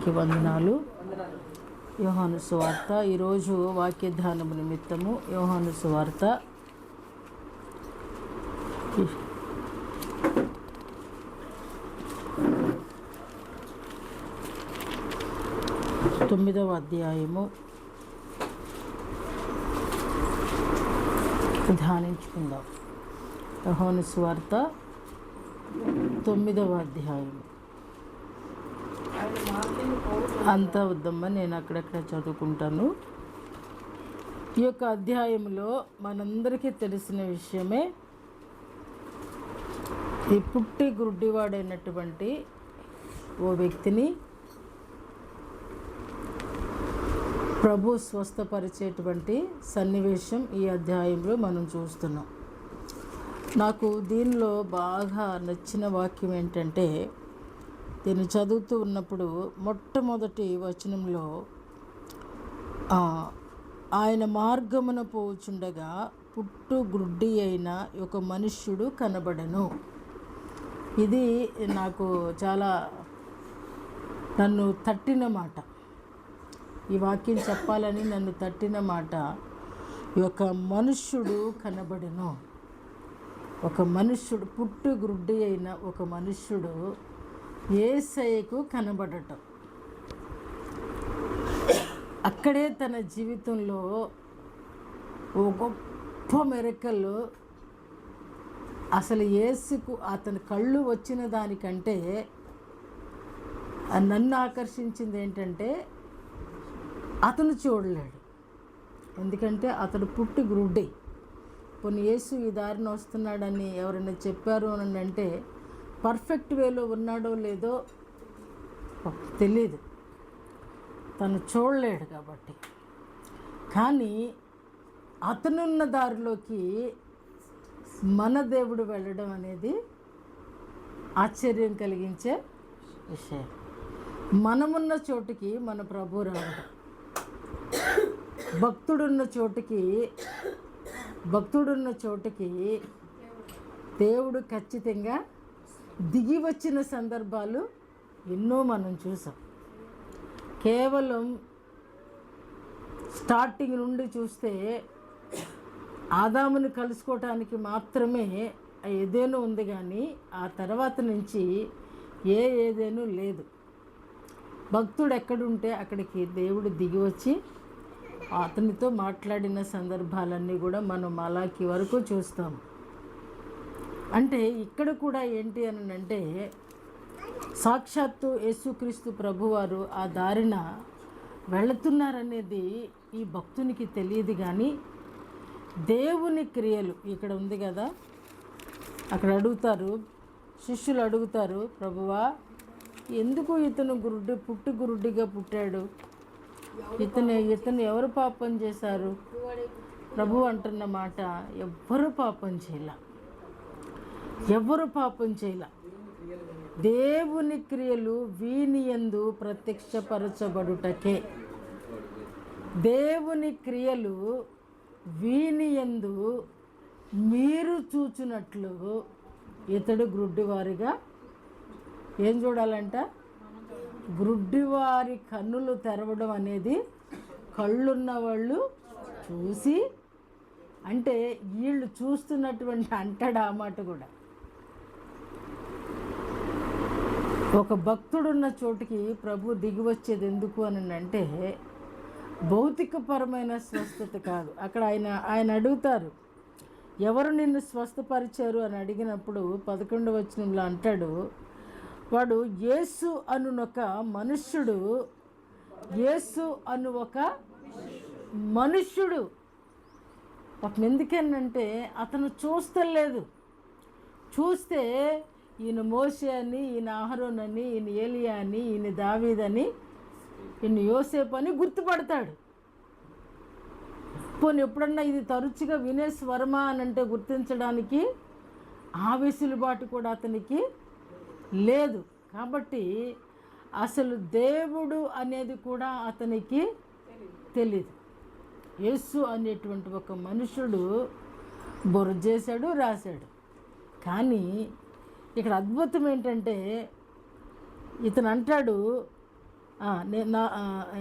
అందరికీ వందనాలు. యోహాను సువార్త ఈరోజు వాక్య ధ్యానము నిమిత్తము యోహాను సువార్త 9వ అధ్యాయము ధ్యానించుకుందాం. యోహాను సువార్త 9వ అధ్యాయము. అంతా వద్దమ్మా, నేను అక్కడక్కడ చదువుకుంటాను. ఈ యొక్క అధ్యాయంలో మనందరికీ తెలిసిన విషయమే, ఈ పుట్టి గుడ్డివాడైనటువంటి ఓ వ్యక్తిని ప్రభు స్వస్థపరిచేటువంటి సన్నివేశం ఈ అధ్యాయంలో మనం చూస్తున్నాం. నాకు దీనిలో బాగా నచ్చిన వాక్యం ఏంటంటే, దీన్ని చదువుతూ ఉన్నప్పుడు మొట్టమొదటి వచనంలో ఆయన మార్గమున పోచుండగా పుట్టు గుడ్డి అయిన ఒక మనుష్యుడు కనబడెను. ఇది నాకు చాలా నన్ను తట్టిన మాట. ఈ వాక్యం చెప్పాలని నన్ను తట్టిన మాట. ఒక మనుష్యుడు కనబడెను. ఒక మనుష్యుడు, పుట్టు గుడ్డి అయిన ఒక మనుష్యుడు యేసయ్యకు కనబడటం, అక్కడే తన జీవితంలో ఓ గొప్ప మిరకల్. అసలు యేసుకు అతని కళ్ళు వచ్చిన దానికంటే నన్ను ఆకర్షించింది ఏంటంటే, అతను చూడలేడు. ఎందుకంటే అతడు పుట్టి గుడ్డి. కొన్ని యేసు ఈ దారిన వస్తున్నాడని ఎవరైనా చెప్పారు అని అంటే, పర్ఫెక్ట్ వేలో ఉన్నాడో లేదో తెలీదు, తను చూడలేడు కాబట్టి. కానీ అతనున్న దారిలోకి మన దేవుడు వెళ్ళడం అనేది ఆశ్చర్యం కలిగించే విషయం. మనమున్న చోటికి మన ప్రభు రావడం, భక్తుడున్న చోటికి దేవుడు ఖచ్చితంగా దిగి వచ్చిన సందర్భాలు ఎన్నో మనం చూసాం. కేవలం స్టార్టింగ్ నుండి చూస్తే ఆదాముని కలుసుకోవటానికి మాత్రమే ఏదేను ఉంది, కానీ ఆ తర్వాత నుంచి ఏదేను లేదు. భక్తుడు ఎక్కడుంటే అక్కడికి దేవుడు దిగి వచ్చి అతనితో మాట్లాడిన సందర్భాలన్నీ కూడా మనం మలాకి వరకు చూస్తాము. అంటే ఇక్కడ కూడా ఏంటి అని అంటే, సాక్షాత్తు యేసుక్రీస్తు ప్రభువారు ఆ దారిన వెళుతున్నారనేది ఈ భక్తునికి తెలియదు. కానీ దేవుని క్రియలు ఇక్కడ ఉంది కదా, అక్కడ అడుగుతారు, శిష్యులు అడుగుతారు, ప్రభువా ఎందుకు ఇతను పుట్టి గురుడ్డిగా పుట్టాడు? ఇతను ఎవరు పాపం చేశారు? ప్రభు అంటున్న మాట, ఎవ్వరు పాపం చేయాల. దేవుని క్రియలు వీని యందు ప్రత్యక్షపరచబడుటకే. దేవుని క్రియలు వీని యందు మీరు చూచున్నట్లు ఇతడు గ్రుడ్డివారిగా ఏం చూడాలంట? గ్రుడ్డివారి కన్నులు తెరవడం అనేది కళ్ళున్న వాళ్ళు చూసి, అంటే వీళ్ళు చూస్తున్నటువంటి అంటాడు ఆ మాట కూడా. ఒక భక్తుడున్న చోటికి ప్రభు దిగి వచ్చేది ఎందుకు అని అంటే, భౌతికపరమైన స్వస్థత కాదు. అక్కడ ఆయన అడుగుతారు, ఎవరు నిన్ను స్వస్థపరిచారు అని అడిగినప్పుడు 11వ వచనంలో అంటాడు, వాడు యేసు అను ఒక మనుష్యుడు. పాపం ఎందుకనంటే అతను చూస్తలేదు. చూస్తే ఈయన మోషే అని, ఈయన అహరోన్ అని, ఈయన ఏలియా అని, ఈయన దావీదని, ఈయన యోసేపు అని గుర్తుపడతాడు. పోనీ ఎప్పుడన్నా ఇది తరచుగా వినే స్వరమా అని అంటే గుర్తించడానికి ఆ వెసులుబాటు కూడా అతనికి లేదు. కాబట్టి అసలు దేవుడు అనేది కూడా అతనికి తెలీదు. యేసు అనేటువంటి ఒక మనుషుడు బొర చేశాడు, రాశాడు. కానీ ఇక్కడ అద్భుతం ఏంటంటే, ఇతను అంటాడు,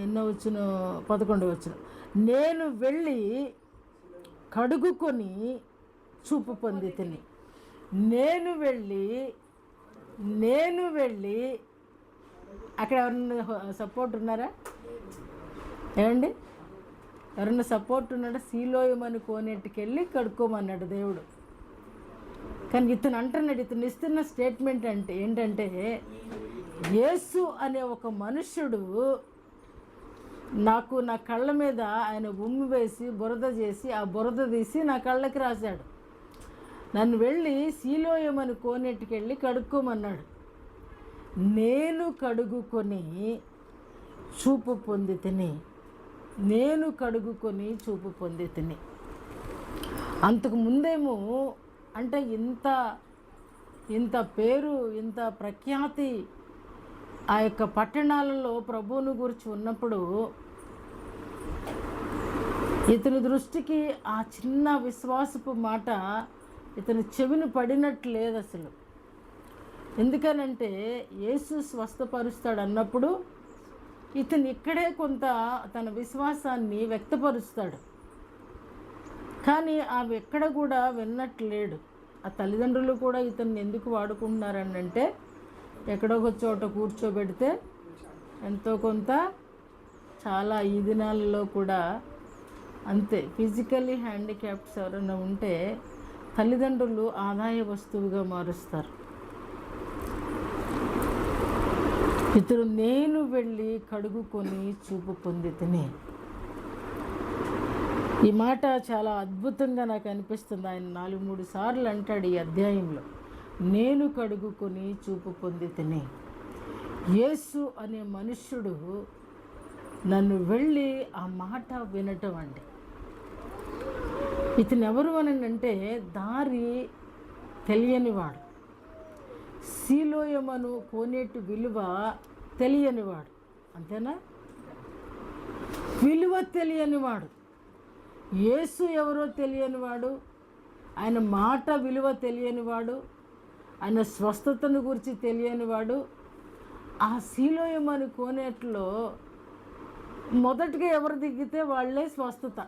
ఎన్నో వచ్చిన 11 వచ్చిన, నేను వెళ్ళి కడుగుకొని చూపు పొందితిని. నేను వెళ్ళి అక్కడ ఎవరన్నా సపోర్ట్ ఉన్నారా? ఏమండి, ఎవరన్నా సపోర్ట్ ఉన్నాడా? సీలోయమని కోనేటికెళ్ళి కడుక్కోమన్నాడు దేవుడు. కానీ ఇతను అంటున్నాడు, ఇతను ఇస్తున్న స్టేట్మెంట్ అంటే ఏంటంటే, యేసు అనే ఒక మనుష్యుడు నాకు నా కళ్ళ మీద ఆయన ఉమ్మి వేసి బురద చేసి ఆ బురద తీసి నా కళ్ళకి రాశాడు. నన్ను వెళ్ళి సీలోయమని కోనేటికెళ్ళి కడుక్కోమన్నాడు. నేను కడుగుకొని చూపు పొందితిని. అంతకు ముందేమో అంటే ఇంత పేరు, ఇంత ప్రఖ్యాతి ఆ యొక్క పట్టణాలలో ప్రభువుని గురించి ఉన్నప్పుడు ఇతని దృష్టికి ఆ చిన్న విశ్వాసపు మాట ఇతని చెవిని పడినట్లు లేదు అసలు. ఎందుకనంటే యేసు స్వస్థపరుస్తాడు అన్నప్పుడు ఇతను ఇక్కడే కొంత తన విశ్వాసాన్ని వ్యక్తపరుస్తాడు. కానీ అవి ఎక్కడ కూడా విన్నట్లేడు. ఆ తల్లిదండ్రులు కూడా ఇతన్ని ఎందుకు వాడుకుంటున్నారనంటే, ఎక్కడో ఒక చోట కూర్చోబెడితే ఎంతో కొంత, చాలా ఈ దినాలలో కూడా అంతే, ఫిజికల్లీ హ్యాండిక్యాప్డ్స్ ఎవరైనా ఉంటే తల్లిదండ్రులు ఆదాయ వస్తువుగా మారుస్తారు. ఇతడు నేను వెళ్ళి కడుగుకొని చూపు పొందితిని. ఈ మాట చాలా అద్భుతంగా నాకు అనిపిస్తుంది. ఆయన 4-3 సార్లు అంటాడు ఈ అధ్యాయంలో, నేను కడుగుకొని చూపు పొందితిని. యేసు అనే మనుష్యుడు నన్ను వెళ్ళి ఆ మాట వినటం అండి. ఇతను ఎవరు అని అంటే దారి తెలియనివాడు, సీలోయమను కోనేటి విలువ తెలియనివాడు. అంతేనా? విలువ తెలియనివాడు, యేసు ఎవరో తెలియనివాడు, ఆయన మాట విలువ తెలియనివాడు, ఆయన స్వస్థతను గురించి తెలియనివాడు. ఆ సీలోయమని కోనేట్లో మొదటిగా ఎవరు దిగితే వాళ్ళే స్వస్థత.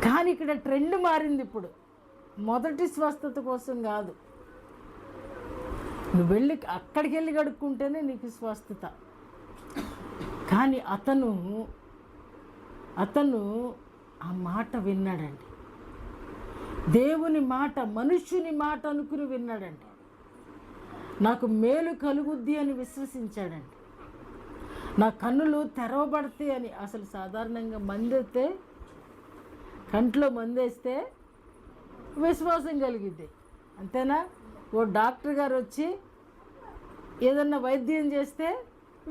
కానీ ఇక్కడ ట్రెండ్ మారింది. ఇప్పుడు మొదటి స్వస్థత కోసం కాదు, నువ్వు వెళ్ళి అక్కడికి వెళ్ళి కడుక్కుంటేనే నీకు స్వస్థత. కానీ అతను ఆ మాట విన్నాడండి. దేవుని మాట, మనుష్యుని మాట అనుకుని విన్నాడండి. నాకు మేలు కలుగుద్ది అని విశ్వసించాడండి. నా కన్నులు తెరవబడతాయి అని. అసలు సాధారణంగా మందేస్తే, కంట్లో మందేస్తే విశ్వాసం కలిగిద్ది, అంతేనా? ఓ డాక్టర్ గారు వచ్చి ఏదన్నా వైద్యం చేస్తే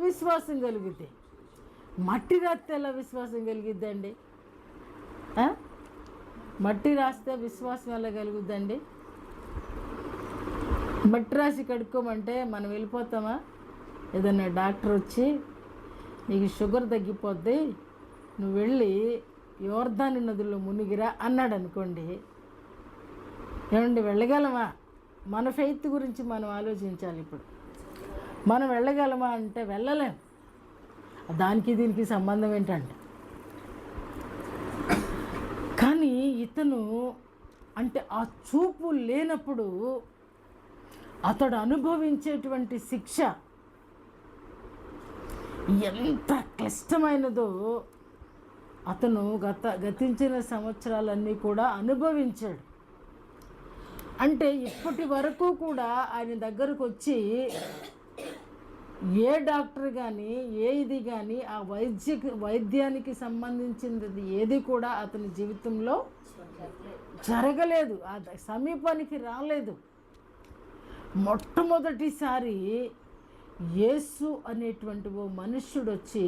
విశ్వాసం కలుగుద్ది. మట్టి రాస్తే ఎలా విశ్వాసం కలిగిద్దండి? మట్టి రాస్తే విశ్వాసం ఎలా కలుగుద్దండి? మట్టి రాసి కడుక్కోమంటే మనం వెళ్ళిపోతామా? ఏదన్నా డాక్టర్ వచ్చి నీకు షుగర్ తగ్గిపోద్ది, నువ్వు వెళ్ళి యోర్దాను నదిలో మునిగిరా అన్నాడు అనుకోండి, ఏమండి వెళ్ళగలమా? మన ఫెయిత్ గురించి మనం ఆలోచించాలి. ఇప్పుడు మనం వెళ్ళగలమా అంటే వెళ్ళలేం. దానికి దీనికి సంబంధం ఏంటంటే, కానీ ఇతను అంటే ఆ చూపు లేనప్పుడు అతడు అనుభవించేటువంటి శిక్ష ఎంత క్లిష్టమైనదో అతను గతించిన సంవత్సరాలన్నీ కూడా అనుభవించాడు. అంటే ఇప్పటి వరకు కూడా ఆయన దగ్గరకు వచ్చి ఏ డాక్టర్ కానీ ఇది కానీ ఆ వైద్యానికి సంబంధించినది ఏది కూడా అతని జీవితంలో జరగలేదు, ఆ సమీపానికి రాలేదు. మొట్టమొదటిసారి యేసు అనేటువంటి ఓ మనుష్యుడు వచ్చి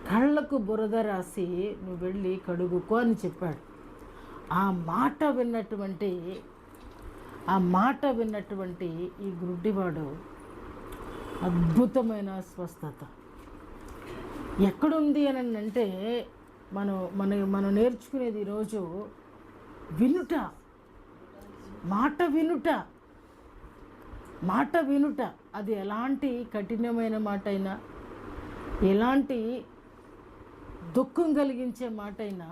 కళ్ళకు బురద రాసి నువ్వు వెళ్ళి కడుగుకో అని చెప్పాడు. ఆ మాట విన్నటువంటి ఈ గుడ్డివాడు అద్భుతమైన స్వస్థత ఎక్కడుంది అని అంటే, మనం నేర్చుకునేది ఈరోజు మాట వినుట. అది ఎలాంటి కఠినమైన మాట అయినా, ఎలాంటి దుఃఖం కలిగించే మాట అయినా,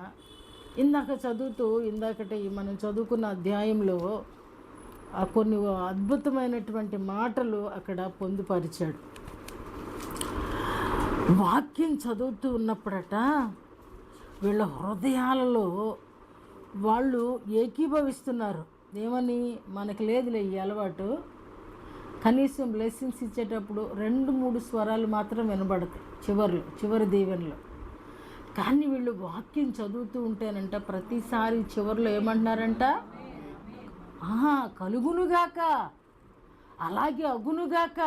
ఇందాకటి మనం చదువుకున్న అధ్యాయంలో కొన్ని అద్భుతమైనటువంటి మాటలు అక్కడ పొందుపరిచాడు. వాక్యం చదువుతూ ఉన్నప్పుడట వీళ్ళ హృదయాలలో వాళ్ళు ఏకీభవిస్తున్నారు. ఏమని? మనకు లేదులే ఈ అలవాటు, కనీసం బ్లెస్సింగ్స్ ఇచ్చేటప్పుడు 2-3 స్వరాలు మాత్రం వినబడతాయి చివరి దీవెనలో. కానీ వీళ్ళు వాక్యం చదువుతూ ఉంటేనంట ప్రతిసారి చివరిలో ఏమంటున్నారంట? కలుగునుగాక, అలాగే అగునుగాక.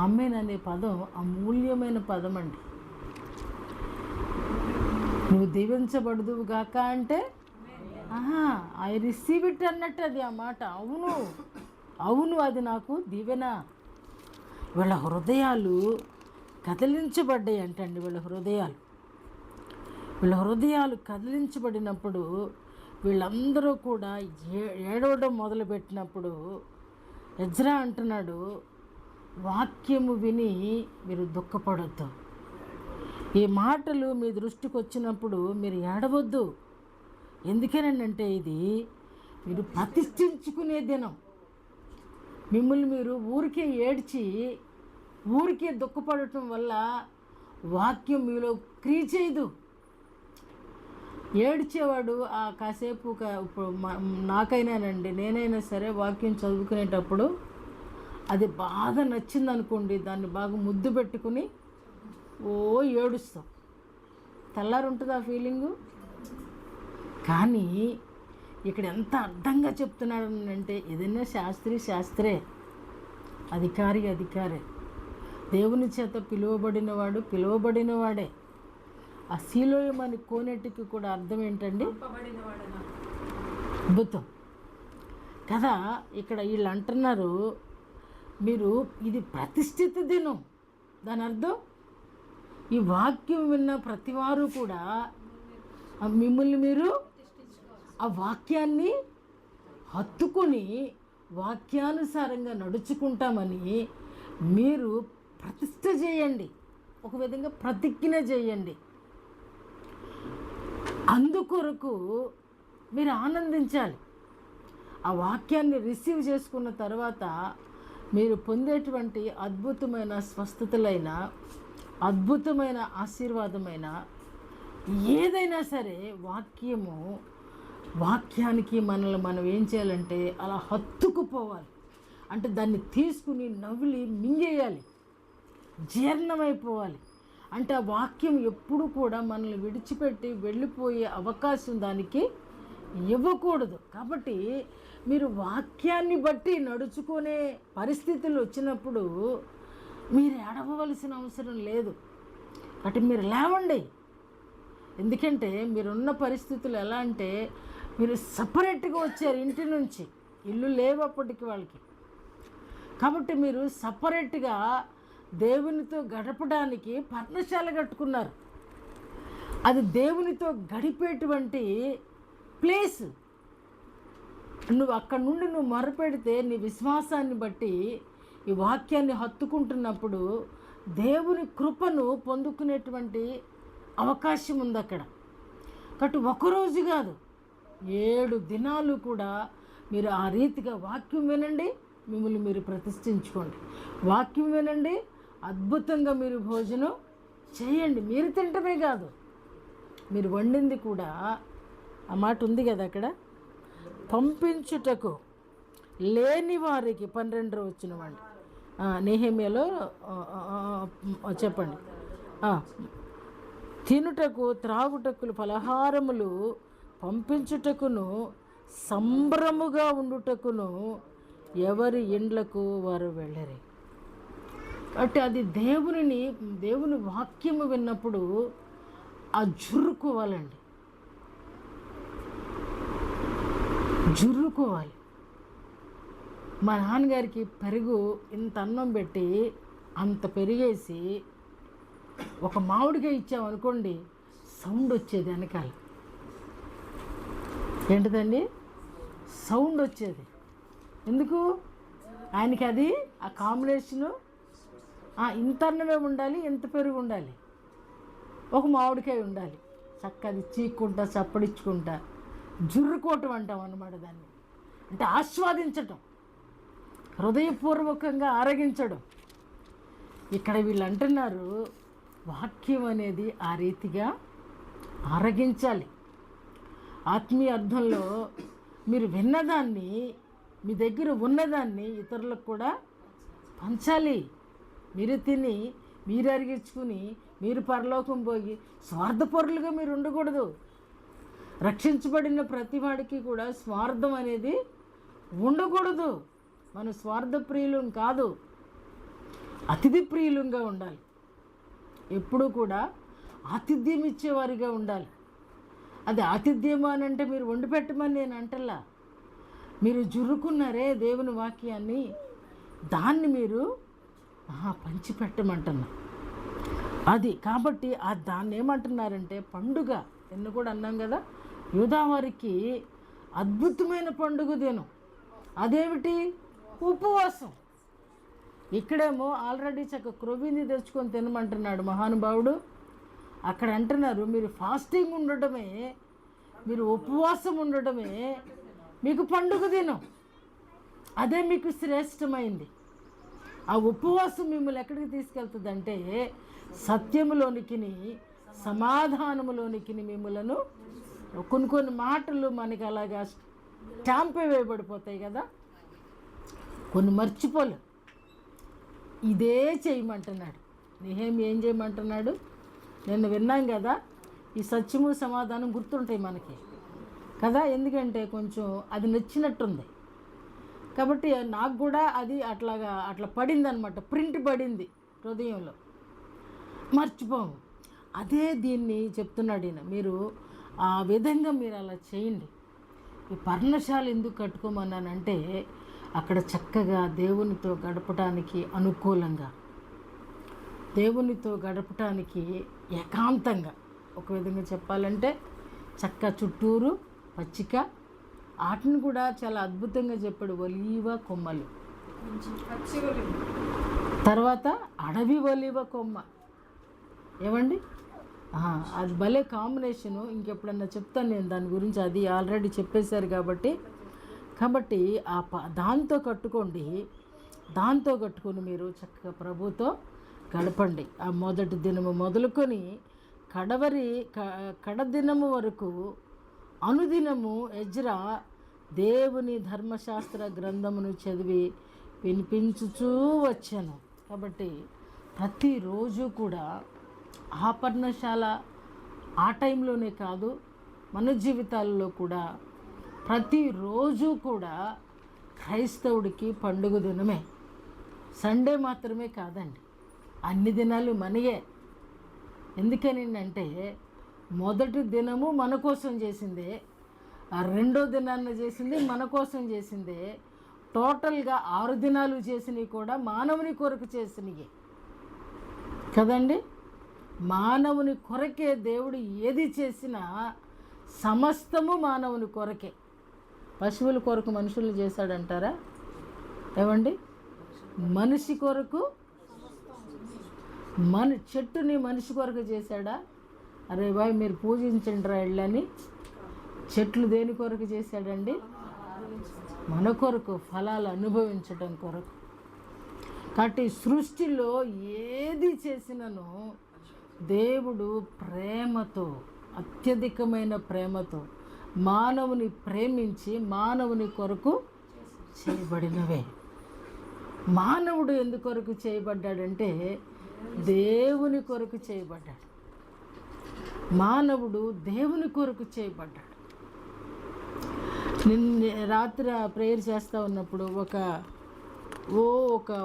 ఆమేన్ అనే పదం అమూల్యమైన పదం అండి. నువ్వు దీవించబడదువు గాక అంటే ఐ రిసీవ్ ఇట్ అన్నట్టు అది ఆ మాట. అవును అది నాకు దీవెన. వీళ్ళ హృదయాలు కదిలించబడ్డాయి అంటండి. వీళ్ళ హృదయాలు కదిలించబడినప్పుడు వీళ్ళందరూ కూడా ఏడవడం మొదలుపెట్టినప్పుడు ఎజ్రా అంటున్నాడు, వాక్యము విని మీరు దుఃఖపడొద్దు. ఈ మాటలు మీ దృష్టికి వచ్చినప్పుడు మీరు ఏడవద్దు. ఎందుకేనంటే ఇది మీరు ప్రతిష్ఠించుకునే దినం. మిమ్మల్ని మీరు ఊరికే ఏడ్చి ఊరికే దుఃఖపడటం వల్ల వాక్యం మీలో క్రియ చేయదు. ఏడ్చేవాడు కాసేపు ఇప్పుడు నాకైనానండి, నేనైనా సరే వాక్యం చదువుకునేటప్పుడు అది బాగా నచ్చిందనుకోండి, దాన్ని బాగా ముద్దు పెట్టుకుని ఏడుస్తాం. తెల్లారు ఉంటుంది ఆ ఫీలింగు. కానీ ఇక్కడ ఎంత అర్థంగా చెప్తున్నాడు అంటే, ఏదైనా శాస్త్రే, అధికారే, దేవుని చేత పిలువబడినవాడే. ఆ సీలోయమని కోనేటికి కూడా అర్థం ఏంటండి? అద్భుతం కదా. ఇక్కడ వీళ్ళు అంటున్నారు, మీరు ఇది ప్రతిష్ఠిత దినం. దాని అర్థం ఈ వాక్యం విన్న ప్రతివారు కూడా మిమ్మల్ని మీరు ఆ వాక్యాన్ని హత్తుకొని వాక్యానుసారంగా నడుచుకుంటామని మీరు ప్రతిష్ఠ చేయండి. ఒక విధంగా ప్రతిజ్ఞ చేయండి. అందుకొరకు మీరు ఆనందించాలి. ఆ వాక్యాన్ని రిసీవ్ చేసుకున్న తర్వాత మీరు పొందేటువంటి అద్భుతమైన స్వస్థతలైన, అద్భుతమైన ఆశీర్వాదమైన ఏదైనా సరే వాక్యానికి మనల్ని మనం ఏం చేయాలంటే అలా హత్తుకుపోవాలి. అంటే దాన్ని తీసుకుని నవ్వులి మింగేయాలి, జీర్ణమైపోవాలి. అంటే ఆ వాక్యం ఎప్పుడు కూడా మనల్ని విడిచిపెట్టి వెళ్ళిపోయే అవకాశం దానికి ఇవ్వకూడదు. కాబట్టి మీరు వాక్యాన్ని బట్టి నడుచుకునే పరిస్థితులు వచ్చినప్పుడు మీరు ఏడవవలసిన అవసరం లేదు. కాబట్టి మీరు లేవండి. ఎందుకంటే మీరున్న పరిస్థితులు ఎలా అంటే, మీరు సపరేట్గా వచ్చారు ఇంటి నుంచి, ఇల్లు లేవు అప్పటికి వాళ్ళకి. కాబట్టి మీరు సపరేట్గా దేవునితో గడపడానికి పర్ణశాల కట్టుకున్నారు. అది దేవునితో గడిపేటువంటి ప్లేస్. నువ్వు అక్కడి నుండి మొరపెడితే నీ విశ్వాసాన్ని బట్టి ఈ వాక్యాన్ని హత్తుకుంటున్నప్పుడు దేవుని కృపను పొందుకునేటువంటి అవకాశం ఉంది అక్కడ. కాబట్టి ఒకరోజు కాదు, 7 దినాలు కూడా మీరు ఆ రీతిగా వాక్యం వినండి, మిమ్మల్ని మీరు ప్రతిష్ఠించుకోండి. వాక్యం వినండి, అద్భుతంగా మీరు భోజనం చేయండి. మీరు తింటమే కాదు, మీరు వండింది కూడా. ఆ మాట ఉంది కదా అక్కడ, పంపించుటకు లేని వారికి 12వ వచనమండి. నెహెమ్యాలో చెప్పండి. తినుటకు త్రాగుటకులు ఫలహారములు పంపించుటకును సంభ్రముగా ఉండుటకును ఎవరి ఇండ్లకు వారు వెళ్ళరు. కాబట్టి అది దేవుని వాక్యము విన్నప్పుడు ఆ జుర్రుకోవాలండి, జుర్రుకోవాలి. మా నాన్నగారికి పెరుగు ఇంత అన్నం పెట్టి అంత పెరిగేసి ఒక మామిడికాయ ఇచ్చామనుకోండి, సౌండ్ వచ్చేది వెనకాల. ఏంటిదండి? సౌండ్ వచ్చేది. ఎందుకు ఆయనకి అది ఆ కాంబినేషను ఇంత అన్నమే ఉండాలి, ఇంత పెరుగు ఉండాలి, ఒక మామిడికాయ ఉండాలి, చక్కది చీక్కుంటా చప్పడించుకుంటా జుర్రుకోవటం అంటాం అన్నమాట దాన్ని. అంటే ఆస్వాదించటం, హృదయపూర్వకంగా ఆరగించడం. ఇక్కడ వీళ్ళు అంటున్నారు వాక్యం అనేది ఆ రీతిగా ఆరగించాలి. ఆత్మీయ అర్థంలో మీరు విన్నదాన్ని, మీ దగ్గర ఉన్నదాన్ని ఇతరులకు కూడా పంచాలి. మీరు తిని, మీరు అరిగించుకుని, మీరు పరలోకం పోయి స్వార్థపరులుగా మీరు ఉండకూడదు. రక్షించబడిన ప్రతి వాడికి కూడా స్వార్థం అనేది ఉండకూడదు. మన స్వార్థ ప్రియులం కాదు, అతిథి ప్రియులంగా ఉండాలి. ఎప్పుడూ కూడా ఆతిథ్యం ఇచ్చేవారిగా ఉండాలి. అది ఆతిథ్యము అని అంటే మీరు వండి పెట్టమని నేను అంటల్లా. మీరు జుర్రుకున్నారే దేవుని వాక్యాన్ని, దాన్ని మీరు పంచిపెట్టమంటున్నా. అది కాబట్టి దాన్ని ఏమంటున్నారంటే పండుగ. నిన్న కూడా అన్నాం కదా, యూదావారికి అద్భుతమైన పండుగ దినం. అదేమిటి? ఉపవాసం. ఇక్కడేమో ఆల్రెడీ క్రొవ్వింది తెచ్చుకొని తినమంటున్నాడు మహానుభావుడు. అక్కడ అంటున్నారు మీరు ఫాస్టింగ్ ఉండటమే, మీరు ఉపవాసం ఉండటమే మీకు పండుగ దినం. అదే మీకు శ్రేష్టమైంది. ఆ ఉపవాసం మిమ్మల్ని ఎక్కడికి తీసుకెళ్తుందంటే సత్యములోనికి, సమాధానములోనికి మిమ్మలను. కొన్ని మాటలు మనకి అలాగా స్టాంప్ వేయబడిపోతాయి కదా, కొన్ని మర్చిపోలేం. ఇదే చేయమంటున్నాడు నెహెమ్యా. ఏం చేయమంటున్నాడు? నిన్న విన్నాం కదా, ఈ సత్యము సమాధానం గుర్తుంటాయి మనకి కదా, ఎందుకంటే కొంచెం అది నచ్చినట్టుంది కాబట్టి. నాకు కూడా అది అట్లా పడింది అనమాట, ప్రింట్ పడింది హృదయంలో, మర్చిపోము. అదే దీన్ని చెప్తున్నాడు ఈయన. మీరు ఆ విధంగా మీరు అలా చేయండి. ఈ పర్ణశాల ఎందుకు కట్టుకోమన్నానంటే అక్కడ చక్కగా దేవునితో గడపడానికి అనుకూలంగా, దేవునితో గడపటానికి ఏకాంతంగా, ఒక విధంగా చెప్పాలంటే చక్క చుట్టూరు పచ్చిక, వాటిని కూడా చాలా అద్భుతంగా చెప్పాడు. ఒలీవ కొమ్మలు, తర్వాత అడవి ఒలీవ కొమ్మ. ఏమండి, అది భలే కాంబినేషను. ఇంకెప్పుడన్నా చెప్తాను నేను దాని గురించి, అది ఆల్రెడీ చెప్పేశారు కాబట్టి దాంతో కట్టుకొని మీరు చక్కగా ప్రభుతో గడపండి. ఆ మొదటి దినము మొదలుకొని కడదినము వరకు అనుదినము ఎజ్రా దేవుని ధర్మశాస్త్ర గ్రంథమును చదివి వినిపించుచూ వచ్చాను. కాబట్టి ప్రతిరోజు కూడా ఆ పర్ణశాల ఆ టైంలోనే కాదు, మన జీవితాల్లో కూడా ప్రతిరోజు కూడా క్రైస్తవుడికి పండుగ దినమే. సండే మాత్రమే కాదండి, అన్ని దినాలు మనయే. ఎందుకని అంటే మొదటి దినము మన కోసం చేసిందే, ఆ రెండో దినాన్ని చేసింది మన కోసం చేసిందే. టోటల్గా 6 దినాలు చేసినవి కూడా మానవుని కొరకు చేసినవి కదండి. మానవుని కొరకే దేవుడు ఏది చేసినా సమస్తము మానవుని కొరకే. పశువుల కొరకు మనుషులు చేశాడంటారా? ఏమండి, మనిషి కొరకు చెట్టుని మనిషి కొరకు చేశాడా? అరే బాయ్ మీరు పూజించండి రా ఇళ్ళని. చెట్లు దేని కొరకు చేశాడండి? మన కొరకు, ఫలాలు అనుభవించడం కొరకు. కాబట్టి సృష్టిలో ఏది చేసినను దేవుడు ప్రేమతో, అత్యధికమైన ప్రేమతో మానవుని ప్రేమించి మానవుని కొరకు చేయబడినవే. మానవుడు ఎందుకొరకు చేయబడ్డాడంటే దేవుని కొరకు చేయబడ్డాడు. మానవుడు దేవుని కొరకు చేయబడ్డాడు. నిన్న రాత్రి ప్రేయర్ చేస్తూ ఉన్నప్పుడు ఒక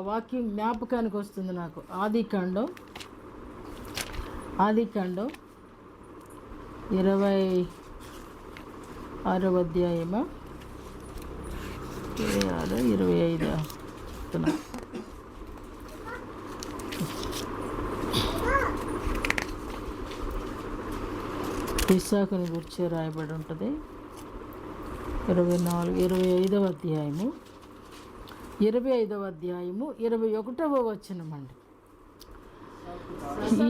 వాక్యం జ్ఞాపకానికి వస్తుంది నాకు. ఆదికాండం 26వ అధ్యాయమా 25 ఇస్సాకుని గురించి రాయబడి ఉంటుంది. 25వ అధ్యాయము 25వ అధ్యాయము 21వ వచనం అండి.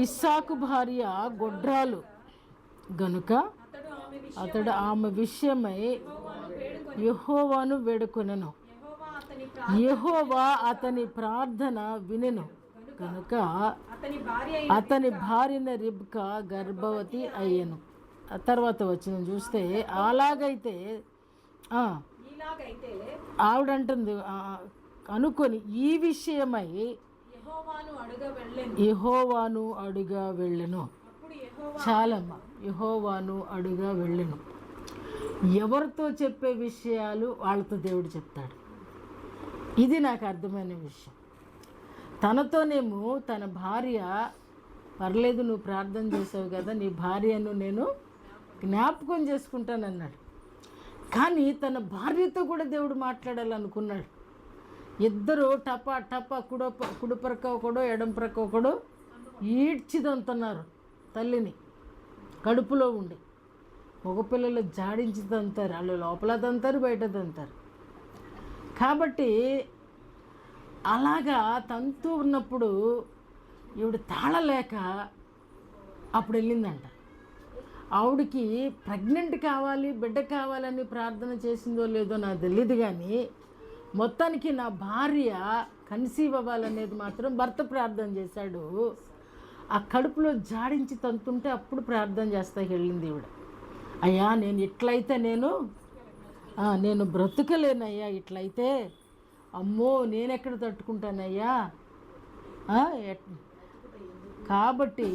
ఇస్సాకు భార్య గొడ్రాలు గనుక అతడు ఆమె విషయమై యెహోవాను వేడుకొనెను. యెహోవా అతని ప్రార్థన వినెను కనుక అతని భార్యన రిబ్కా గర్భవతి అయ్యెను. తర్వాత వచ్చిన చూస్తే అలాగైతే ఆవిడంటుంది అనుకొని ఈ విషయమై యెహోవాను అడుగా వెళ్ళెను. చాలమ్మ, యెహోవాను అడుగా వెళ్ళెను. ఎవరితో చెప్పే విషయాలు వాళ్ళతో దేవుడు చెప్తాడు. ఇది నాకు అర్థమైన విషయం. తనతోనేమో తన భార్య, పర్లేదు నువ్వు ప్రార్థన చేసావు కదా, నీ భార్యను నేను జ్ఞాపకం చేసుకుంటానన్నాడు. కానీ తన భార్యతో కూడా దేవుడు మాట్లాడాలనుకున్నాడు. ఇద్దరు టపా టపా కుడి ప్రక్క ఒకడో ఎడం ప్రక్క ఒకడో ఈడ్చిదంతున్నారు తల్లిని కడుపులో ఉండి. మగపిల్లలు జాడించి తంతారు, వాళ్ళు లోపల తంతారు, బయట తంతారు. కాబట్టి అలాగా తంతూ ఉన్నప్పుడు ఈవిడ తాళలేక అప్పుడు వెళ్ళిందంట. ఆవిడకి ప్రెగ్నెంట్ కావాలి, బిడ్డ కావాలని ప్రార్థన చేసిందో లేదో నాకు తెలియదు, కానీ మొత్తానికి నా భార్య కన్సీవ్ అవ్వాలనేది మాత్రం భర్త ప్రార్థన చేశాడు. ఆ కడుపులో జాడించి తంతుంటే అప్పుడు ప్రార్థన చేస్తా వెళ్ళింది ఈవిడ. అయ్యా నేను ఇట్లయితే నేను బ్రతుకలేనయ్యా, ఇట్లయితే అమ్మో నేనెక్కడ తట్టుకుంటానయ్యా. కాబట్టి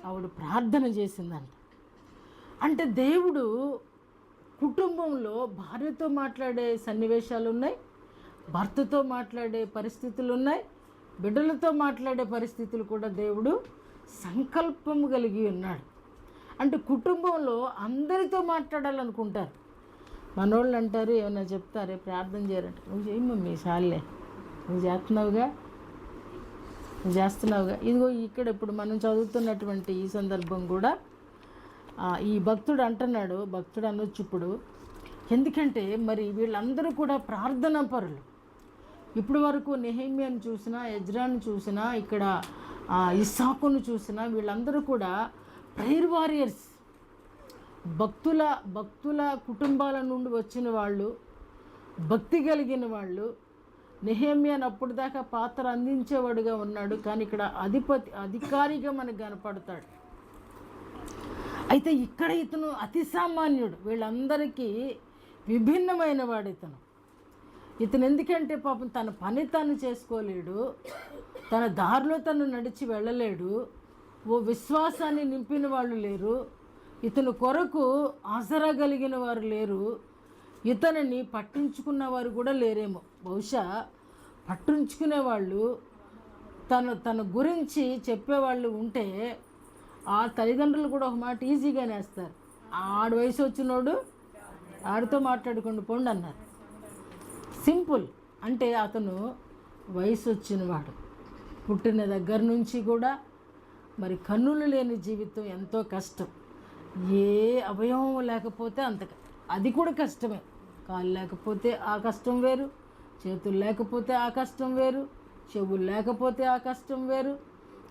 ఆవిడ ప్రార్థన చేసిందంట. అంటే దేవుడు కుటుంబంలో భార్యతో మాట్లాడే సన్నివేశాలు ఉన్నాయి, భర్తతో మాట్లాడే పరిస్థితులు ఉన్నాయి, బిడ్డలతో మాట్లాడే పరిస్థితులు కూడా దేవుడు సంకల్పము కలిగి ఉన్నాడు. అంటే కుటుంబంలో అందరితో మాట్లాడాలనుకుంటారు. మనోళ్ళు అంటారు, ఏమన్నా చెప్తారే ప్రార్థన చేయరంట. నువ్వు చేయి మమ్మీ, చాలే, నువ్వు చేస్తున్నావుగా. ఇదిగో ఇక్కడ ఇప్పుడు మనం చదువుతున్నటువంటి ఈ సందర్భం కూడా ఈ భక్తుడు అంటున్నాడు, భక్తుడు అనొచ్చు ఇప్పుడు. ఎందుకంటే మరి వీళ్ళందరూ కూడా ప్రార్థనా పరులు. ఇప్పటి వరకు నెహెమ్యాను చూసినా, ఎజ్రాను చూసినా, ఇక్కడ ఇస్సాకును చూసినా, వీళ్ళందరూ కూడా ప్రేయర్ వారియర్స్, భక్తుల కుటుంబాల నుండి వచ్చిన వాళ్ళు, భక్తి కలిగిన వాళ్ళు. నెహెమ్యాను అప్పుడు దాకా పాత్ర అందించేవాడుగా ఉన్నాడు, కానీ ఇక్కడ అధికారిగా మనకు కనపడతాడు. అయితే ఇక్కడ ఇతను అతి సామాన్యుడు, వీళ్ళందరికీ విభిన్నమైన వాడు ఇతను. ఎందుకంటే పాపం తన పని తను చేసుకోలేడు, తన దారిలో తను నడిచి వెళ్ళలేడు, ఓ విశ్వాసాన్ని నింపిన వాళ్ళు లేరు, ఇతను కొరకు ఆసరా కలిగిన వారు లేరు, ఇతనిని పట్టించుకున్నవారు కూడా లేరేమో. బహుశా పట్టించుకునేవాళ్ళు, తన గురించి చెప్పేవాళ్ళు ఉంటే ఆ తల్లిదండ్రులు కూడా ఒక మాట ఈజీగానే వేస్తారు. ఆడు వయసు వచ్చినోడు ఆడితో మాట్లాడుకోండి పోండి అన్నారు. సింపుల్. అంటే అతను వయసు వచ్చినవాడు, పుట్టిన దగ్గర నుంచి కూడా మరి కన్నులు లేని జీవితం ఎంతో కష్టం. ఏ అవయవం లేకపోతే అది కూడా కష్టమే. కాళ్ళు లేకపోతే ఆ కష్టం వేరు, చేతులు లేకపోతే ఆ కష్టం వేరు, చెవులు లేకపోతే ఆ కష్టం వేరు,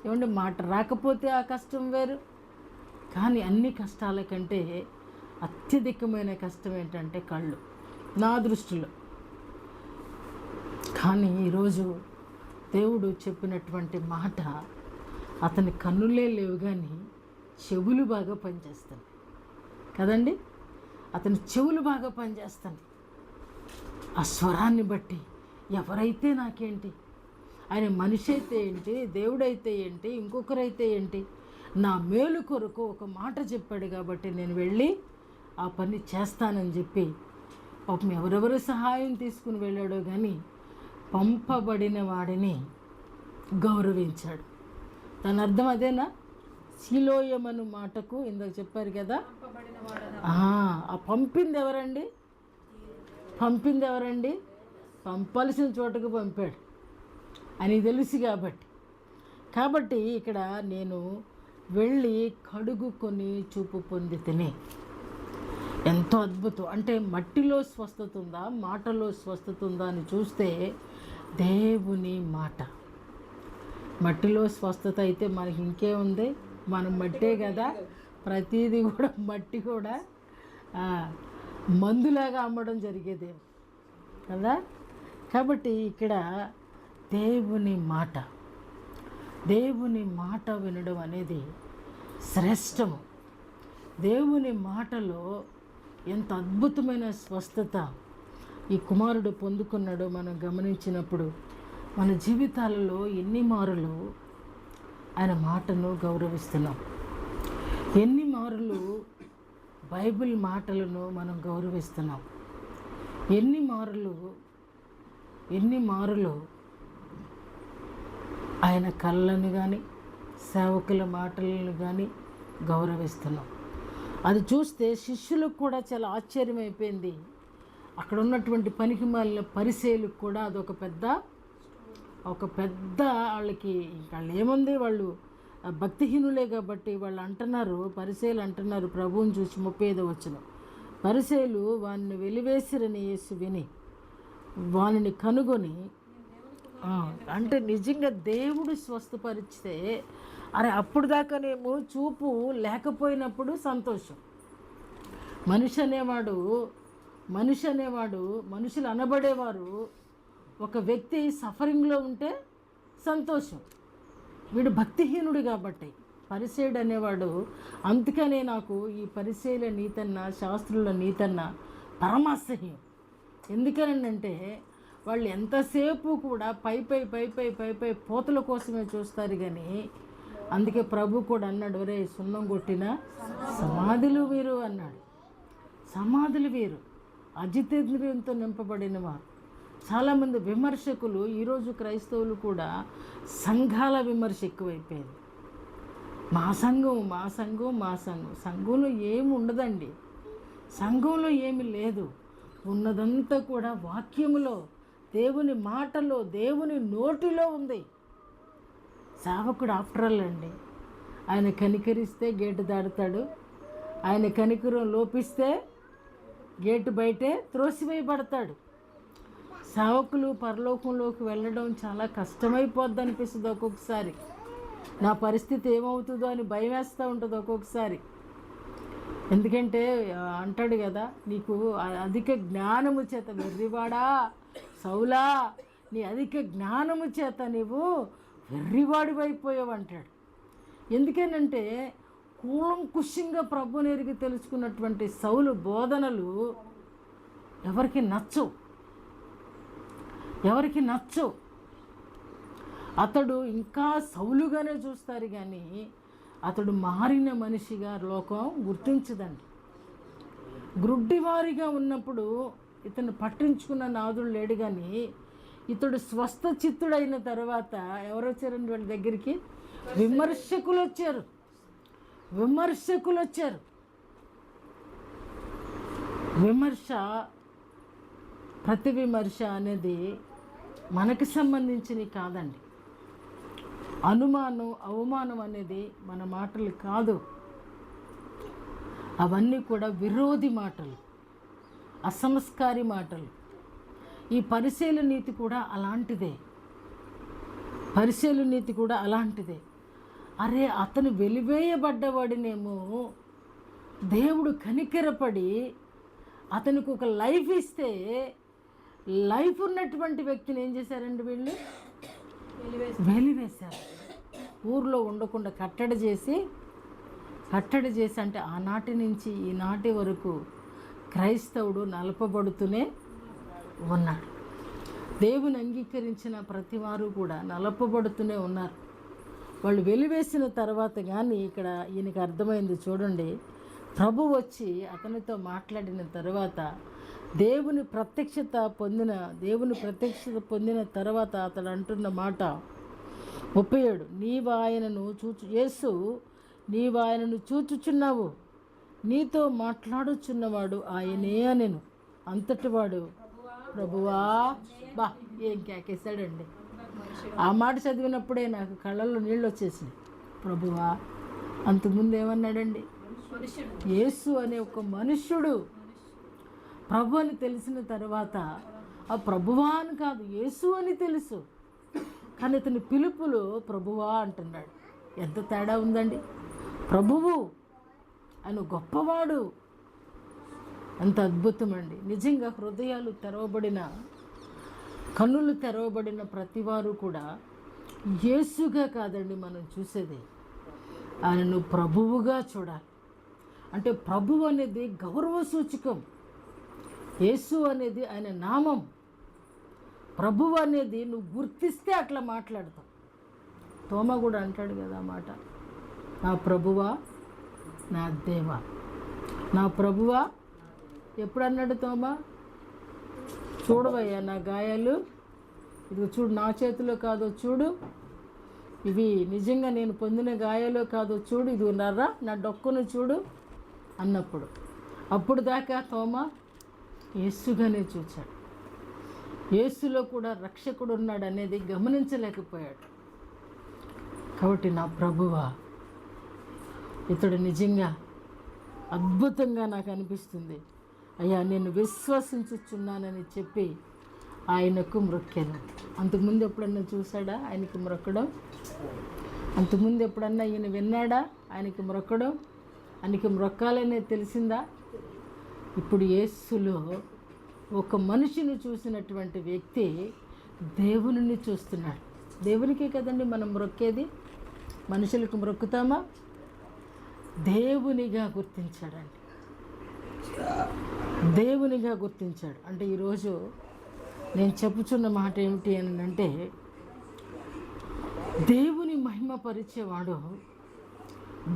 ఏమంటే మాట రాకపోతే ఆ కష్టం వేరు. కానీ అన్ని కష్టాల కంటే అత్యధికమైన కష్టం ఏంటంటే కళ్ళు, నా దృష్టిలో. కానీ ఈరోజు దేవుడు చెప్పినటువంటి మాట, అతని కన్నులే లేవు కానీ చెవులు బాగా పనిచేస్తాయి కదండి. అతని చెవులు బాగా పనిచేస్తాయి. ఆ స్వరాన్ని బట్టి ఎవరైతే నాకేంటి, ఆయన మనిషి అయితే ఏంటి, దేవుడైతే ఏంటి, ఇంకొకరైతే ఏంటి, నా మేలు కొరకు ఒక మాట చెప్పాడు కాబట్టి నేను వెళ్ళి ఆ పని చేస్తానని చెప్పి పాపం ఎవరెవరు సహాయం తీసుకుని వెళ్ళాడో కానీ పంపబడిన వాడిని గౌరవించాడు. దాని అర్థం అదేనా? శిలోయమను మాటకు ఇందాక చెప్పారు కదా, ఆ పంపింది ఎవరండి? పంపాల్సిన చోటకు పంపాడు అని తెలుసు కాబట్టి ఇక్కడ నేను వెళ్ళి కడుగుకొని చూపు పొంది తిని. ఎంతో అద్భుతం. అంటే మట్టిలో స్వస్థత ఉందా, మాటలో స్వస్థత ఉందా అని చూస్తే దేవుని మాట. మట్టిలో స్వస్థత అయితే మనకి ఇంకేముంది, మనం మట్టే కదా, ప్రతిదీ కూడా మట్టి కూడా మందులాగా అమ్మడం జరిగేది కదా. కాబట్టి ఇక్కడ దేవుని మాట వినడం అనేది శ్రేష్టము. దేవుని మాటలో ఎంత అద్భుతమైన స్వస్థత ఈ కుమారుడు పొందుకున్నాడో మనం గమనించినప్పుడు మన జీవితాలలో ఎన్ని మారులు ఆయన మాటను గౌరవిస్తున్నాం, ఎన్ని మారులు బైబిల్ మాటలను మనం గౌరవిస్తున్నాం, ఎన్ని మారులు ఆయన కళ్ళను కానీ సేవకుల మాటలను కానీ గౌరవిస్తున్నాం. అది చూస్తే శిష్యులకు కూడా చాలా ఆశ్చర్యమైపోయింది. అక్కడ ఉన్నటువంటి పనికి మాలిన పరిసయ్యులకు కూడా అదొక పెద్ద వాళ్ళకి వాళ్ళు ఏముంది, వాళ్ళు భక్తిహీనులే కాబట్టి వాళ్ళు అంటున్నారు, పరిసయ్యులు అంటున్నారు ప్రభువుని చూసి 35వ వచనం, పరిసయ్యులు వారిని వెలివేసిరని యేసు విని వానిని కనుగొని, అంటే నిజంగా దేవుడు స్వస్థపరిస్తే అరే అప్పుడు దాకానేమో చూపు లేకపోయినప్పుడు సంతోషం. మనుషులు అనబడేవారు ఒక వ్యక్తి సఫరింగ్లో ఉంటే సంతోషం. వీడు భక్తిహీనుడు కాబట్టి పరిసయ్యుడు అనేవాడు. అందుకనే నాకు ఈ పరిసయ్యుల నీతన్నా శాస్త్రుల నీతన్నా పరమాసహ్యం. ఎందుకనంటే వాళ్ళు ఎంతసేపు కూడా పై పోతల కోసమే చూస్తారు కానీ, అందుకే ప్రభు కూడా అన్నాడు, ఒరే సున్నం కొట్టిన సమాధులు వీరు అన్నాడు. సమాధులు వీరు అజితేంద్రియంతో నింపబడిన వారు. చాలామంది విమర్శకులు, ఈరోజు క్రైస్తవులు కూడా సంఘాల విమర్శ ఎక్కువైపోయింది. మా సంఘం సంఘంలో ఏమి ఉండదండి, సంఘంలో ఏమి లేదు. ఉన్నదంతా కూడా వాక్యములో, దేవుని మాటలో, దేవుని నోటిలో ఉంది. సేవకుడు ఆఫ్టర్ ఆల్ అండి, ఆయన కనికరిస్తే గేటు దాడుతాడు, ఆయన కనికరం లోపిస్తే గేటు బయటే త్రోసివేయబడతాడు. సేవకులు పరలోకంలోకి వెళ్ళడం చాలా కష్టమైపోద్ది అనిపిస్తుంది ఒక్కొక్కసారి. నా పరిస్థితి ఏమవుతుందో అని భయం వేస్తూ ఉంటుంది ఒక్కొక్కసారి. ఎందుకంటే అంటాడు కదా, నీకు అధిక జ్ఞానము చేత, వెర్రివాడా సౌలా, నీ అధిక జ్ఞానము చేత నీవు వెర్రివాడివైపోయావు అంటాడు. ఎందుకనంటే కూలంకుషంగా ప్రభువుని ఎరిగి తెలుసుకున్నటువంటి సౌలు బోధనలు ఎవరికి నచ్చవు. అతడు ఇంకా సౌలుగానే చూస్తారు కానీ అతడు మారిన మనిషిగా లోకం గుర్తించదండి. గ్రుడ్డివారిగా ఉన్నప్పుడు ఇతను పట్టించుకున్న నాదుడు లేడు కానీ ఇతడు స్వస్థ చిత్తుడైన తర్వాత ఎవరు వచ్చారండి వాళ్ళ దగ్గరికి? విమర్శకులు వచ్చారు. ప్రతి విమర్శ అనేది మనకు సంబంధించినవి కాదండి. అవమానం అనేది మన మాటలు కాదు. అవన్నీ కూడా విరోధి మాటలు, అసంస్కారి మాటలు. ఈ పరిశీలన నీతి కూడా అలాంటిదే. అరే అతను వెలివేయబడ్డవాడినేమో దేవుడు కనికరపడి అతనికి ఒక లైఫ్ ఇస్తే, లైఫ్ ఉన్నటువంటి వ్యక్తిని ఏం చేశారండి వీళ్ళు? వెలివేశారు. ఊర్లో ఉండకుండా కట్టడి చేసి అంటే ఆనాటి నుంచి ఈనాటి వరకు క్రైస్తవుడు నలపబడుతూనే ఉన్నాడు. దేవుని అంగీకరించిన ప్రతి వారు కూడా నలపబడుతూనే ఉన్నారు. వాళ్ళు వెలివేసిన తర్వాత కానీ ఇక్కడ ఈయనకి అర్థమైంది చూడండి. ప్రభు వచ్చి అతనితో మాట్లాడిన తర్వాత దేవుని ప్రత్యక్షత పొందిన తర్వాత అతడు అంటున్న మాట 37, యేసు నీవు ఆయనను చూచుచున్నావు, నీతో మాట్లాడుచున్నవాడు ఆయనే అనెను. అంతటివాడు ప్రభువా, ఏం కేకేశాడండి. ఆ మాట చదివినప్పుడే నాకు కళ్ళల్లో నీళ్ళు వచ్చేసినాయి. ప్రభువా, అంతకుముందు ఏమన్నాడండి? యేసు అనే ఒక మనుష్యుడు. ప్రభు అని తెలిసిన తర్వాత ఆ ప్రభువా అని కాదు, యేసు అని తెలుసు. కానీ ఇతని పిలుపులో ప్రభువా అంటున్నాడు. ఎంత తేడా ఉందండి. ప్రభువు ఆయన గొప్పవాడు. అంత అద్భుతం అండి. నిజంగా హృదయాలు తెరవబడిన, కన్నులు తెరవబడిన ప్రతివారు కూడా యేసుగా కాదండి మనం చూసేది, ఆయనను ప్రభువుగా చూడాలి. అంటే ప్రభువు అనేది గౌరవ సూచకం. యేసు అనేది ఆయన నామం. ప్రభువు అనేది నువ్వు గుర్తిస్తే అట్లా మాట్లాడతావు. తోమ కూడా అంటాడు కదా ఆ మాట, నా ప్రభువా నా దేవా. నా ప్రభువా ఎప్పుడు అన్నాడు తోమ? చూడవయ్యా నా గాయాలు, ఇది చూడు, నా చేతిలో కాదో చూడు, ఇవి నిజంగా నేను పొందిన గాయాలో కాదో చూడు, ఇది ఉన్నారా నా డొక్కును చూడు అన్నప్పుడు, అప్పుడు దాకా తోమ యేసుగానే చూచాడు. యేసులో కూడా రక్షకుడు ఉన్నాడు అనేది గమనించలేకపోయాడు. కాబట్టి నా ప్రభువా, ఇతడు నిజంగా అద్భుతంగా నాకు అనిపిస్తుంది, అయ్యా నేను విశ్వసించుచున్నానని చెప్పి ఆయనకు మ్రొక్కాను. అంతకుముందు ఎప్పుడన్నా చూశాడా ఆయనకి మ్రొక్కడం? అంతకుముందు ఎప్పుడన్నా ఈయన విన్నాడా ఆయనకి మ్రొక్కడం? ఆయనకి మ్రొక్కాలనే తెలిసిందా? ఇప్పుడు యేసులో ఒక మనిషిని చూసినటువంటి వ్యక్తి దేవునిని చూస్తున్నాడు. దేవునికే కదండి మనం మ్రొక్కేది, మనుషులకు మ్రొక్కుతామా? దేవునిగా గుర్తించాడండి, దేవునిగా గుర్తించాడు. అంటే ఈరోజు నేను చెప్పుచున్న మాట ఏమిటి అని అంటే, దేవుని మహిమపరిచేవాడు,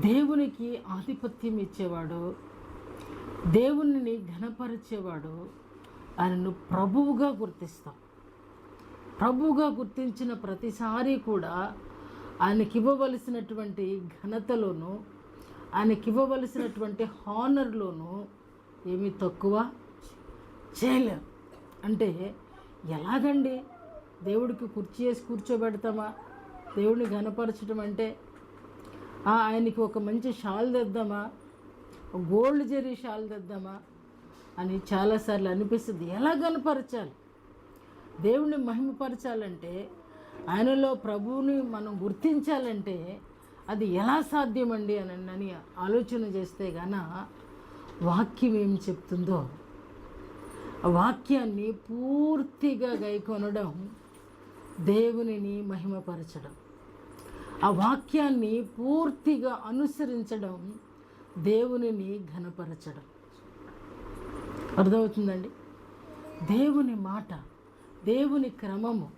దేవునికి ఆధిపత్యం ఇచ్చేవాడు, దేవునిని ఘనపరిచేవాడు ఆయనను ప్రభువుగా గుర్తిస్తాం. ప్రభువుగా గుర్తించిన ప్రతిసారి కూడా ఆయనకి ఇవ్వవలసినటువంటి ఘనతలోను, ఆయనకి ఇవ్వవలసినటువంటి హానర్లోను ఏమీ తక్కువ చేయలేం. అంటే ఎలాగండి దేవుడికి కుర్చీ వేసి కూర్చోబెడతామా? దేవుడిని ఘనపరచడం అంటే ఆయనకి ఒక మంచి షాల్ తెద్దామా, గోల్డ్ జరీ షాల్ తెద్దామా అని చాలాసార్లు అనిపిస్తుంది. ఎలా ఘనపరచాలి? దేవుణ్ణి మహిమపరచాలంటే, ఆయనలో ప్రభువుని మనం గుర్తించాలంటే అది ఎలా సాధ్యమండి అని ఆలోచన చేస్తే గాన వాక్యం ఏం చెప్తుందో ఆ వాక్యాన్ని పూర్తిగా గైకొనడం దేవునిని మహిమపరచడం, ఆ వాక్యాన్ని పూర్తిగా అనుసరించడం దేవునిని ఘనపరచడం. అర్థమవుతుందండి? దేవుని మాట, దేవుని క్రమము,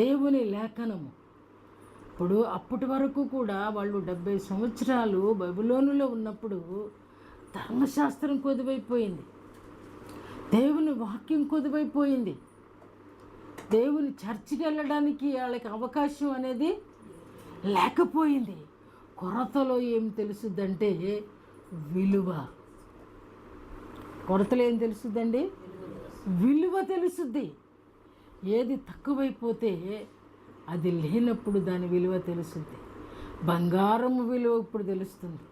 దేవుని లేఖనము. ఇప్పుడు అప్పటి వరకు కూడా వాళ్ళు 70 సంవత్సరాలు బబులోనులో ఉన్నప్పుడు ధర్మశాస్త్రం కొదువైపోయింది, దేవుని వాక్యం కొదువైపోయింది, దేవుని చర్చికి వెళ్ళడానికి వాళ్ళకి అవకాశం అనేది లేకపోయింది. కొరతలో ఏం తెలుసుద్దంటే విలువ. కొరతలో ఏం తెలుసుద్దండి? విలువ తెలుసుద్ది. ఏది తక్కువైపోతే అది లేనప్పుడు దాని విలువ తెలుస్తుంది. బంగారం విలువ ఇప్పుడు తెలుస్తుంది.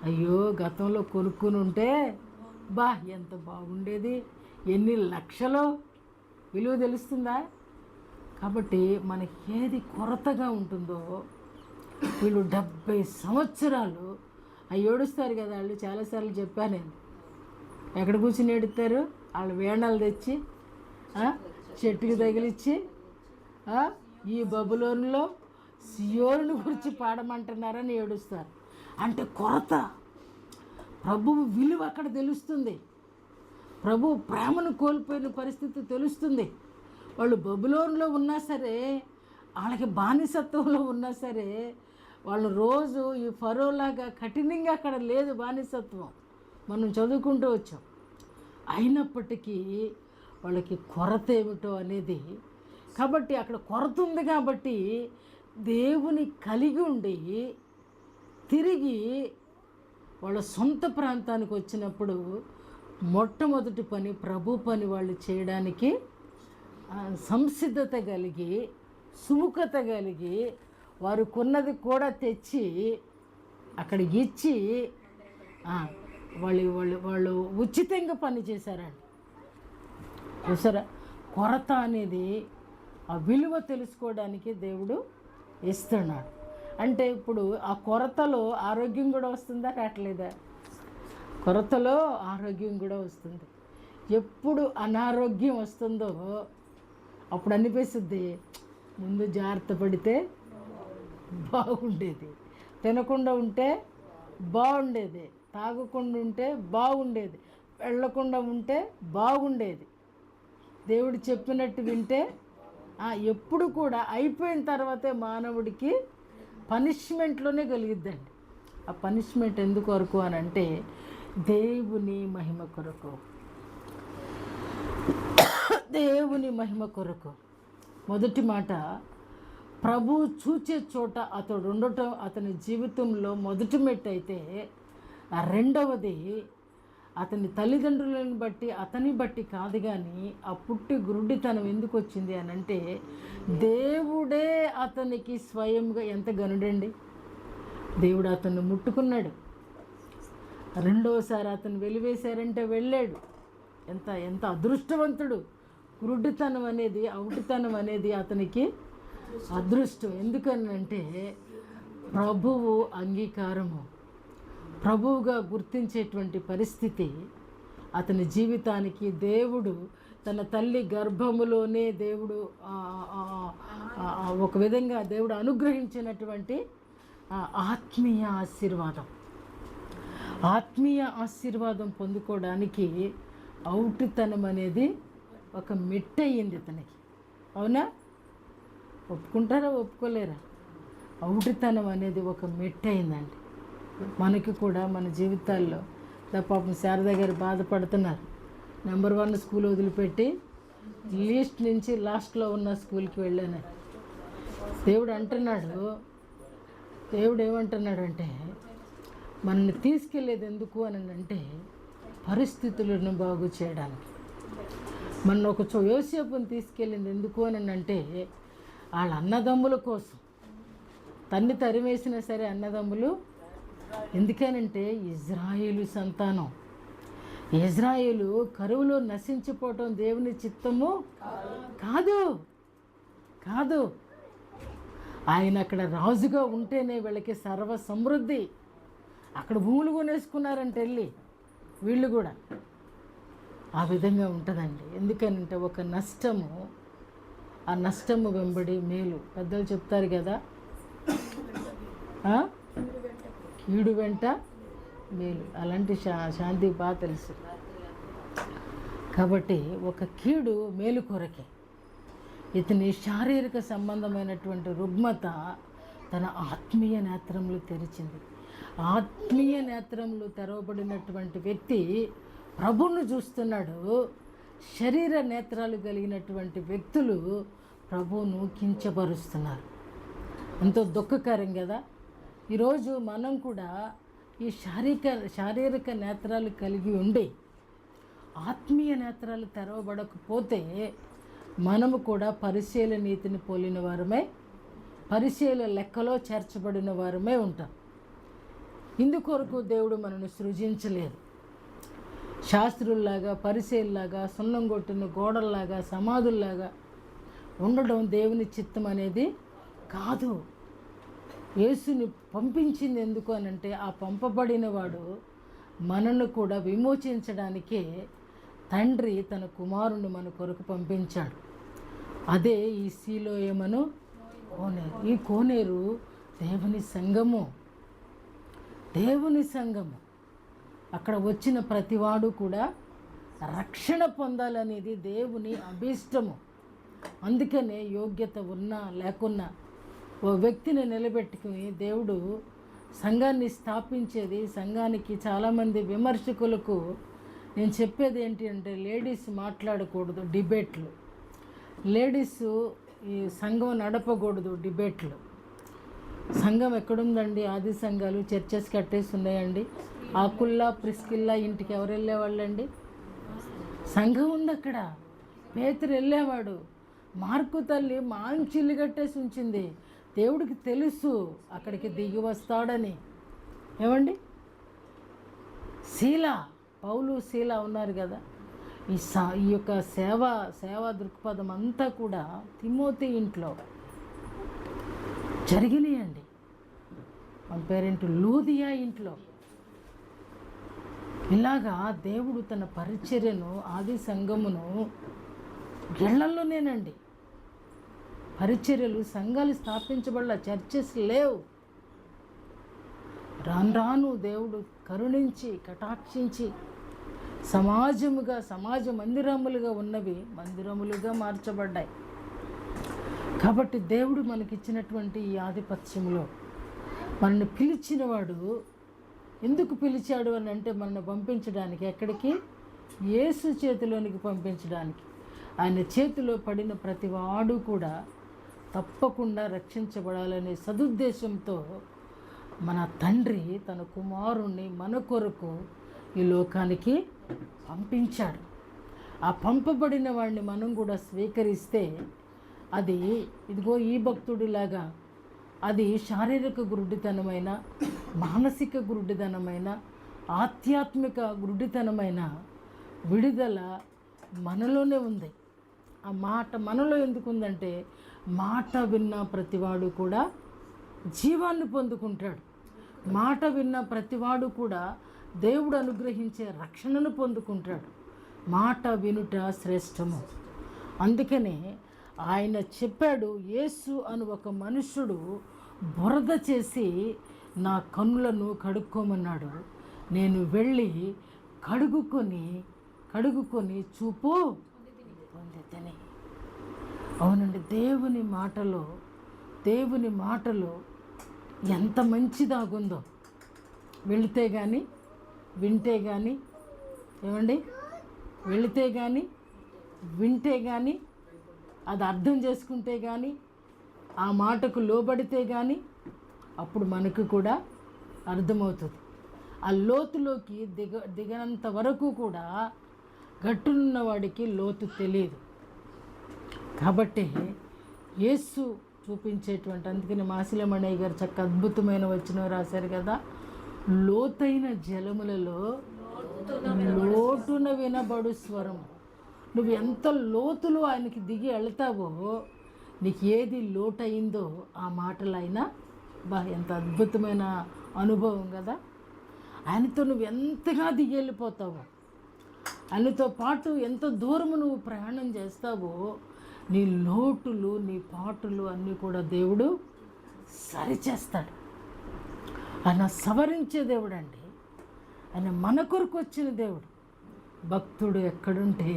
అయ్యో గతంలో కొనుక్కుని ఉంటే ఎంత బాగుండేది, ఎన్ని లక్షలో విలువ తెలుస్తుందా? కాబట్టి మనకి ఏది కొరతగా ఉంటుందో, వీళ్ళు 70 సంవత్సరాలు ఏడుస్తారు కదా వాళ్ళు. చాలాసార్లు చెప్పాను నేను, ఎక్కడ కూర్చుని ఏడుస్తారు? వాళ్ళు వేణాలు తెచ్చి చెట్టుకి తగిలిచ్చి ఈ బబులోనులో సియోనుని గురించి పాడమంటున్నారని ఏడుస్తారు. అంటే కొరత. ప్రభువు విలువ అక్కడ తెలుస్తుంది, ప్రభువు ప్రేమను కోల్పోయిన పరిస్థితి తెలుస్తుంది. వాళ్ళు బబులోనులో ఉన్నా సరే, వాళ్ళకి బానిసత్వంలో ఉన్నా సరే, వాళ్ళు రోజు ఈ ఫరోలాగా కఠినంగా అక్కడ లేదు బానిసత్వం, మనం చదువుకుంటూ వచ్చాం. అయినప్పటికీ వాళ్ళకి కొరత ఏమిటో అనేది, కాబట్టి అక్కడ కొరత ఉంది కాబట్టి దేవుని కలిగి ఉండి తిరిగి వాళ్ళ సొంత ప్రాంతానికి వచ్చినప్పుడు మొట్టమొదటి పని ప్రభు పని వాళ్ళు చేయడానికి సంసిద్ధత కలిగి, సుముఖత కలిగి, వారు కొన్నది కూడా తెచ్చి అక్కడ ఇచ్చి వాళ్ళు ఉచితంగా పని చేశారండి. చూసారా? కొరత అనేది, ఆ విలువ తెలుసుకోవడానికి దేవుడు ఇస్తున్నాడు. అంటే ఇప్పుడు ఆ కొరతలో ఆరోగ్యం కూడా వస్తుందా, రావట్లేదా? కొరతలో ఆరోగ్యం కూడా వస్తుంది. ఎప్పుడు అనారోగ్యం వస్తుందో అప్పుడు అనిపిస్తుంది, ముందు జాగ్రత్త పడితే బాగుండేది, తినకుండా ఉంటే బాగుండేది, తాగకుండా ఉంటే బాగుండేది, వెళ్ళకుండా ఉంటే బాగుండేది, దేవుడు చెప్పినట్టు వింటే. ఎప్పుడు కూడా అయిపోయిన తర్వాతే మానవుడికి పనిష్మెంట్లోనే కలిగిద్దండి. ఆ పనిష్మెంట్ ఎందుకు వరకు అని అంటే దేవుని మహిమ కొరకు, దేవుని మహిమ కొరకు. మొదటి మాట, ప్రభు చూచే చోట అతడు ఉండటం అతని జీవితంలో మొదటి మెట్టు అయితే, రెండవది అతని తల్లిదండ్రులను బట్టి అతని బట్టి కాదు, కానీ ఆ పుట్టి గురుడితనం ఎందుకు వచ్చింది అని అంటే దేవుడే అతనికి స్వయంగా, ఎంత గనుడండి, దేవుడు అతన్ని ముట్టుకున్నాడు. రెండోసారి అతను వెలివేశారంటే వెళ్ళాడు. ఎంత ఎంత అదృష్టవంతుడు. గురుడితనం అనేది, అవుటితనం అనేది అతనికి అదృష్టం. ఎందుకనంటే ప్రభువు అంగీకారము, ప్రభువుగా గుర్తించేటువంటి పరిస్థితి అతని జీవితానికి దేవుడు తన తల్లి గర్భములోనే దేవుడు ఒక విధంగా దేవుడు అనుగ్రహించినటువంటి ఆత్మీయ ఆశీర్వాదం. ఆత్మీయ ఆశీర్వాదం పొందుకోవడానికి అవుటితనం అనేది ఒక మెట్టు అయ్యింది ఇతనికి. అవునా? ఒప్పుకుంటారా, ఒప్పుకోలేరా? అవుటితనం అనేది ఒక మెట్టు అయిందండి. మనకి కూడా మన జీవితాల్లో పాపం శారద గారు బాధపడుతున్నారు. నెంబర్ 1 స్కూల్ వదిలిపెట్టి లీస్ట్ నుంచి లాస్ట్లో ఉన్న స్కూల్కి వెళ్ళాను. దేవుడు అంటున్నాడు, దేవుడు ఏమంటున్నాడంటే మనల్ని తీసుకెళ్ళేది ఎందుకు అని అంటే పరిస్థితులను బాగు చేయడానికి. మన ఒక యోసేపుని తీసుకెళ్ళింది ఎందుకు అని అంటే వాళ్ళ అన్నదమ్ముల కోసం. తన్ని తరిమేసినా సరే అన్నదమ్ములు, ఎందుకనంటే ఇజ్రాయేలు సంతానం. ఇజ్రాయేలు కరువులో నశించిపోవటం దేవుని చిత్తము కాదు కాదు. ఆయన అక్కడ రాజుగా ఉంటేనే వీళ్ళకి సర్వ సమృద్ధి. అక్కడ భూములు కొనేసుకున్నారంటే వెళ్ళి వీళ్ళు కూడా ఆ విధంగా ఉంటుందండి. ఎందుకనంటే ఒక నష్టము, ఆ నష్టము వెంబడి మేలు. పెద్దలు చెప్తారు కదా, కీడు వెంట మేలు. అలాంటి శాంతి బాగా తెలుసు. కాబట్టి ఒక కీడు మేలు కొరకే. ఇతని శారీరక సంబంధమైనటువంటి రుగ్మత తన ఆత్మీయ నేత్రములు తెరిచింది. ఆత్మీయ నేత్రములు తెరవబడినటువంటి వ్యక్తి ప్రభువును చూస్తున్నాడు. శరీర నేత్రాలు కలిగినటువంటి వ్యక్తులు ప్రభువును కించపరుస్తున్నారు. ఎంతో దుఃఖకరం కదా. ఈరోజు మనం కూడా ఈ శారీరక నేత్రాలు కలిగి ఉండి ఆత్మీయ నేత్రాలు తెరవబడకపోతే మనము కూడా పరిశీల నీతిని పోలిన వారమే, పరిశీల లెక్కలో చేర్చబడిన వారమే ఉంటాం. ఇందుకొరకు దేవుడు మనల్ని సృజించలేదు. శాస్త్రుల్లాగా, పరిశీలలాగా, సున్నం కొట్టిన గోడల్లాగా, సమాధుల్లాగా ఉండడం దేవుని చిత్తం అనేది కాదు. యేసుని పంపించింది ఎందుకు అనంటే ఆ పంపబడిన వాడు మనను కూడా విమోచించడానికే తండ్రి తన కుమారుని మన కొరకు పంపించాడు. అదే ఈ సీలోయమను కోనేరు. ఈ కోనేరు దేవుని సంఘము, దేవుని సంఘము. అక్కడ వచ్చిన ప్రతివాడు కూడా రక్షణ పొందాలనేది దేవుని అభీష్టము. అందుకనే యోగ్యత ఉన్నా లేకున్నా ఓ వ్యక్తిని నిలబెట్టుకుని దేవుడు సంఘాన్ని స్థాపించేది. సంఘానికి చాలామంది విమర్శకులకు నేను చెప్పేది ఏంటి అంటే, లేడీస్ మాట్లాడకూడదు డిబేట్లు, లేడీస్ ఈ సంఘం నడపకూడదు డిబేట్లు. సంఘం ఎక్కడుందండి? ఆది సంఘాలు చర్చెస్ కట్టేసి ఉన్నాయండి. ఆకుల్లా ప్రిస్కిల్లా ఇంటికి ఎవరు వెళ్ళేవాళ్ళండి? సంఘం ఉంది అక్కడ. పేతురు వెళ్ళేవాడు. మార్కు తల్లి మాంచిల్లు కట్టేసి ఉంచింది. దేవుడికి తెలుసు అక్కడికి దిగి వస్తాడని. ఏమండి? శీల, పౌలు శీల ఉన్నారు కదా. ఈ యొక్క సేవా దృక్పథం అంతా కూడా తిమోతి ఇంట్లో జరిగినాయండి. మన పేరెంట్ లూదియా ఇంట్లో ఇలాగా దేవుడు తన పరిచర్యను, ఆది సంఘమును ఇళ్లలోనేనండి పరిచర్యలు, సంఘాలు స్థాపించబడాల, చర్చెస్ లేవు. రాను దేవుడు కరుణించి కటాక్షించి సమాజ మందిరములుగా ఉన్నవి మందిరములుగా మార్చబడ్డాయి. కాబట్టి దేవుడు మనకిచ్చినటువంటి ఈ ఆధిపత్యంలో మనల్ని పిలిచినవాడు ఎందుకు పిలిచాడు అని అంటే, మనల్ని పంపించడానికి. ఎక్కడికి? యేసు చేతిలోనికి పంపించడానికి. ఆయన చేతిలో పడిన ప్రతి వాడు కూడా తప్పకుండా రక్షించబడాలనే సదుద్దేశంతో మన తండ్రి తన కుమారుణ్ణి మన కొరకు ఈ లోకానికి పంపించాడు. ఆ పంపబడిన వాడిని మనం కూడా స్వీకరిస్తే అది ఇదిగో ఈ భక్తుడిలాగా అది శారీరక గురుడితనమైన, మానసిక గురుడితనమైన, ఆధ్యాత్మిక గురుడితనమైన విడుదల మనలోనే ఉంది. ఆ మాట మనలో ఎందుకు ఉందంటే, మాట విన్న ప్రతివాడు కూడా జీవాన్ని పొందుకుంటాడు. మాట విన్న ప్రతివాడు కూడా దేవుడు అనుగ్రహించే రక్షణను పొందుకుంటాడు. మాట వినుట శ్రేష్టము. అందుకనే ఆయన చెప్పాడు, యేసు అని ఒక మనుష్యుడు బురద చేసి నా కన్నులను కడుక్కోమన్నాడు. నేను వెళ్ళి కడుగుకొని చూపు పొందితని. అవునండి, దేవుని మాటలో ఎంత మంచి దాగుందో. వెళితే కానీ, వింటే కానీ, వెళితే కానీ, వింటే కానీ, అది అర్థం చేసుకుంటే కానీ, ఆ మాటకు లోబడితే కానీ అప్పుడు మనకు కూడా అర్థమవుతుంది. ఆ లోతులోకి దిగనంత వరకు కూడా గట్టునున్న వాడికి లోతు తెలియదు. కాబట్టి యేసు చూపించేటువంటి, అందుకని మాసిలమణయ్య గారు చక్క అద్భుతమైన వచనం రాశారు కదా, లోతైన జలములలో లోటున వినబడు స్వరం. నువ్వు ఎంత లోతులో ఆయనకి దిగి వెళ్తావో, నీకు ఏది లోటైందో ఆ మాటలైనా ఎంత అద్భుతమైన అనుభవం కదా. ఆయనతో నువ్వు ఎంతగా దిగి వెళ్ళిపోతావో, ఆయనతో పాటు ఎంత దూరము నువ్వు ప్రయాణం చేస్తావో, నీ లోటులు, నీ పాటులు అన్నీ కూడా దేవుడు సరిచేస్తాడు. ఆయన సవరించే దేవుడు అండి. ఆయన మన కొరకు వచ్చిన దేవుడు. భక్తుడు ఎక్కడుంటే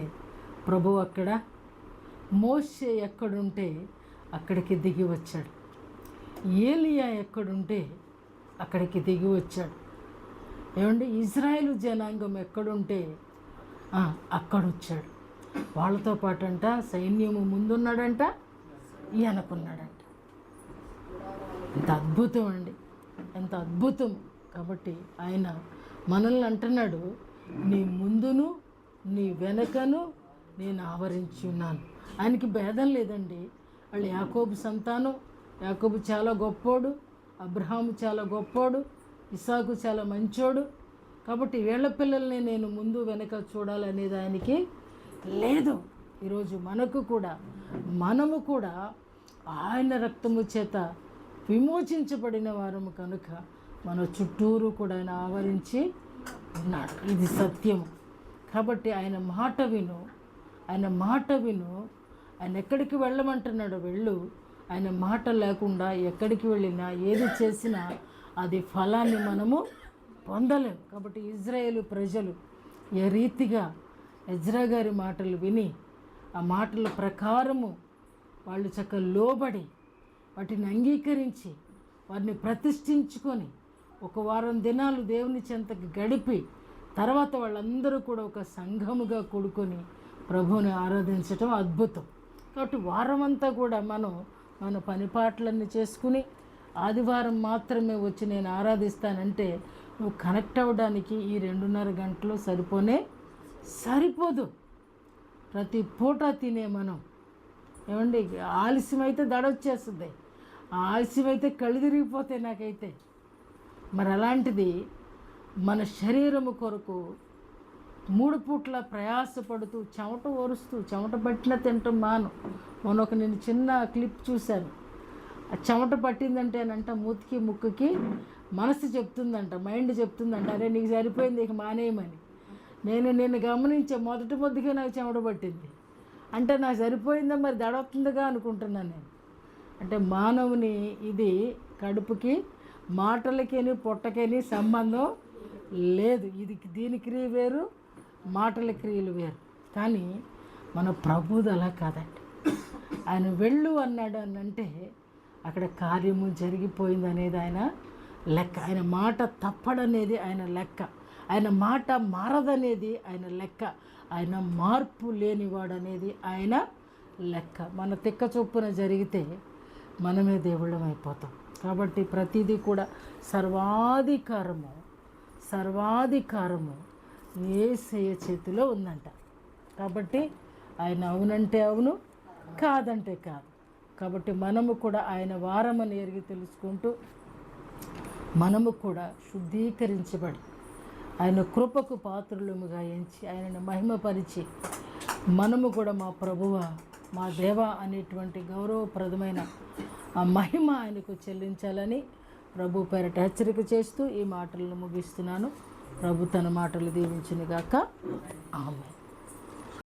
ప్రభువు అక్కడ, మోషే ఎక్కడుంటే అక్కడికి దిగి వచ్చాడు. ఏలియా ఎక్కడుంటే అక్కడికి దిగి వచ్చాడు. ఇజ్రాయేలు జనాంగం ఎక్కడుంటే అక్కడొచ్చాడు. వాళ్ళతో పాటంట సైన్యము ముందున్నాడంట, వెనకున్నాడంట. ఎంత అద్భుతం అండి, ఎంత అద్భుతం. కాబట్టి ఆయన మనల్ని అంటున్నాడు, నీ ముందును నీ వెనకను నేను ఆవరించి ఉన్నాను. ఆయనకి భేదం లేదండి. వాళ్ళు యాకోబు సంతానం, యాకోబు చాలా గొప్పోడు, అబ్రహాము చాలా గొప్పోడు, ఇసాకు చాలా మంచోడు. కాబట్టి వీళ్ళ పిల్లల్ని నేను ముందు వెనక చూడాలనేది ఆయనకి లేదు. ఈరోజు మనము కూడా ఆయన రక్తము చేత విమోచించబడిన వారము కనుక మన చుట్టూరు కూడా ఆయన ఆవరించి ఉన్నాడు. ఇది సత్యము. కాబట్టి ఆయన మాట విను. ఆయన ఎక్కడికి వెళ్ళమంటున్నాడో వెళ్ళు. ఆయన మాట లేకుండా ఎక్కడికి వెళ్ళినా, ఏది చేసినా అది ఫలాన్ని మనము పొందలేం. కాబట్టి ఇజ్రాయేలు ప్రజలు ఏ రీతిగా ఎజ్రా గారి మాటలు విని, ఆ మాటల ప్రకారము వాళ్ళు చక్కగా లోబడి వాటిని అంగీకరించి వారిని ప్రతిష్ఠించుకొని ఒక వారం దినాలు దేవుని చెంతకి గడిపి తర్వాత వాళ్ళందరూ కూడా ఒక సంఘముగా కూడుకొని ప్రభువుని ఆరాధించటం అద్భుతం. కాబట్టి వారం అంతా కూడా మన పనిపాట్లన్నీ చేసుకుని ఆదివారం మాత్రమే వచ్చి నేను ఆరాధిస్తానంటే నువ్వు కనెక్ట్ అవ్వడానికి ఈ 2.5 గంటలు సరిపోదు. ప్రతి పూట తినే మనం ఆలస్యమైతే దడొచ్చేస్తుంది, ఆలస్యమైతే కళ్ళు తిరిగిపోతాయి నాకైతే. మరి అలాంటిది మన శరీరము కొరకు 3 పూట్ల ప్రయాసపడుతూ చెమట ఓరుస్తూ చెమట పట్టిన తింటాం మాను. మొన్న నేను చిన్న క్లిప్ చూశాను. ఆ చెమట పట్టిందంటేనంట మూతికి ముక్కుకి మనసు చెప్తుందంట, మైండ్ చెప్తుందంట, అరే నీకు సరిపోయింది ఇక మానేయమని. నేను గమనించే మొదటి ముద్దుకే నాకు చెమట పట్టింది. అంటే నాకు సరిపోయిందా మరి దడవుతుందిగా అనుకుంటున్నాను నేను. అంటే మానవుని ఇది కడుపుకి మాటలకేని పొట్టకేని సంబంధం లేదు. దీని క్రియ వేరు, మాటల క్రియలు వేరు. కానీ మన ప్రభువుది అలా కాదండి. ఆయన వెళ్ళు అన్నాడు అని అంటే అక్కడ కార్యము జరిగిపోయింది అనేది ఆయన లెక్క. ఆయన మాట తప్పడనేది ఆయన లెక్క. ఆయన మాట మారదనేది ఆయన లెక్క. ఆయన మార్పు లేనివాడు అనేది ఆయన లెక్క. మన తిక్క చొప్పున జరిగితే మనమే దేవుళ్ళం అయిపోతాం. కాబట్టి ప్రతిదీ కూడా సర్వాధికారము యేసయ్య చేతిలో ఉందంట. కాబట్టి ఆయన అవునంటే అవును, కాదంటే కాదు. కాబట్టి మనము కూడా ఆయన వారమని ఎరిగి తెలుసుకుంటూ మనము కూడా శుద్ధీకరించబడి ఆయన కృపకు పాత్రులముగా ఎంచి ఆయనను మహిమపరిచి మనము కూడా మా ప్రభువ, మా దేవ అనేటువంటి గౌరవప్రదమైన ఆ మహిమ ఆయనకు చెల్లించాలని ప్రభు పేరట హెచ్చరిక చేస్తూ ఈ మాటలను ముగిస్తున్నాను. ప్రభు తన మాటలు దీవించునుగాక. ఆమేన్.